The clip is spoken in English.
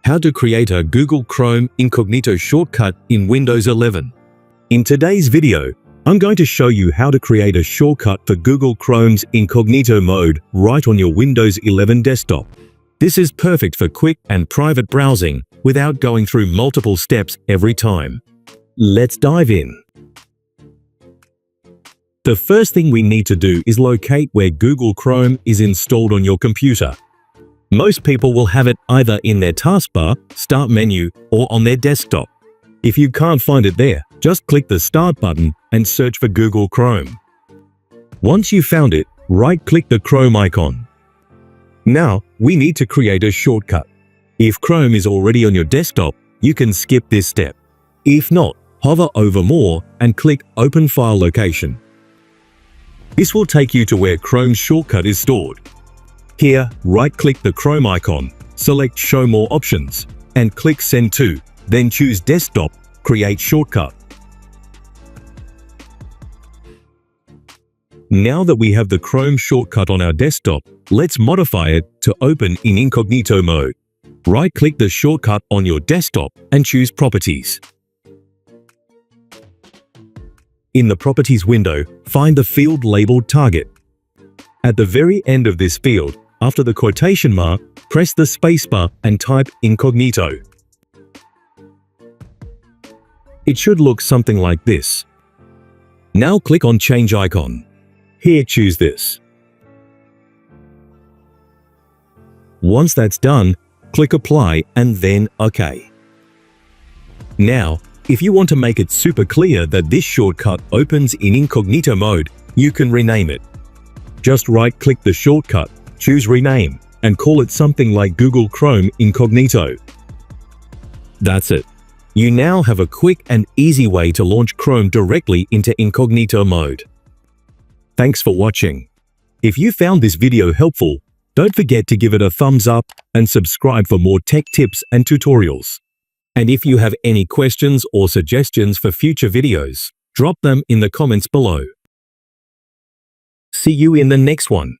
How to create a Google Chrome Incognito shortcut in Windows 11. In today's video, I'm going to show you how to create a shortcut for Google Chrome's Incognito mode right on your Windows 11 desktop. This is perfect for quick and private browsing without going through multiple steps every time. Let's dive in. The first thing we need to do is locate where Google Chrome is installed on your computer. Most people will have it either in their taskbar, Start menu, or on their desktop. If you can't find it there, just click the Start button and search for Google Chrome. Once you've found it, right-click the Chrome icon. Now, we need to create a shortcut. If Chrome is already on your desktop, you can skip this step. If not, hover over More and click Open File Location. This will take you to where Chrome's shortcut is stored. Here, right-click the Chrome icon, select Show More Options, and click Send To, then choose Desktop, Create Shortcut. Now that we have the Chrome shortcut on our desktop, let's modify it to open in incognito mode. Right-click the shortcut on your desktop and choose Properties. In the Properties window, find the field labeled Target. At the very end of this field, after the quotation mark, press the spacebar and type Incognito. It should look something like this. Now click on Change icon. Here, choose this. Once that's done, click Apply and then OK. Now, if you want to make it super clear that this shortcut opens in incognito mode, you can rename it. Just right-click the shortcut, choose Rename, and call it something like Google Chrome Incognito. That's it. You now have a quick and easy way to launch Chrome directly into incognito mode. Thanks for watching. If you found this video helpful, don't forget to give it a thumbs up and subscribe for more tech tips and tutorials. And if you have any questions or suggestions for future videos, drop them in the comments below. See you in the next one.